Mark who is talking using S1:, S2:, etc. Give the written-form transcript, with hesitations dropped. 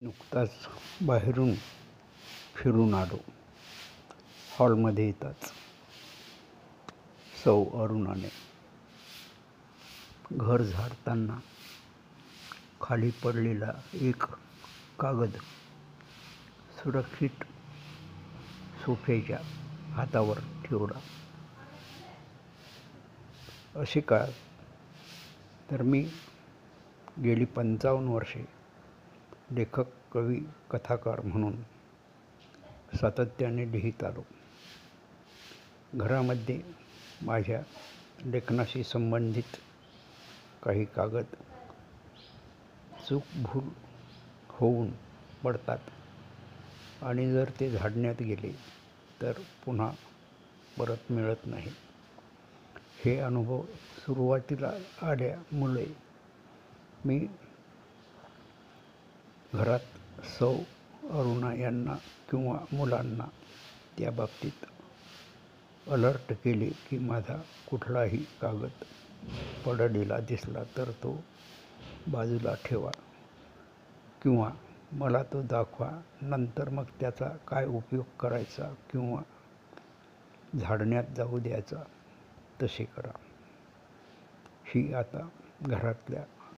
S1: नुकताच बाहेरून फिरून आलो. हॉलमध्ये येताच सौ अरुणाने घर झाडताना खाली पडलेला एक कागद सुरक्षित सोफ्याच्या हातावर ठेवला. असे काळ तर मी गेली 55 वर्षे लेखक, कवी, कथाकार म्हणून सातत्याने लिहित आलो. घरामध्ये माझ्या लेखनाशी संबंधित काही कागद चूक-भूल होऊन पडतात आणि जर ते झाडण्यात गेले तर पुन्हा परत मिळत नाही. हे अनुभव सुरुवातीला आल्यामुळे मी घरात सौ अरुणा यांना किंवा मुलांना त्या बाबतीत अलर्ट केले की माझा कुठलाही कागद पडलेला दिसला तर तो बाजूला ठेवा किंवा मला तो दाखवा, नंतर मग त्याचा काय उपयोग करायचा किंवा झाडण्यात जाऊ द्यायचा तसे करा. ही आता घरातल्या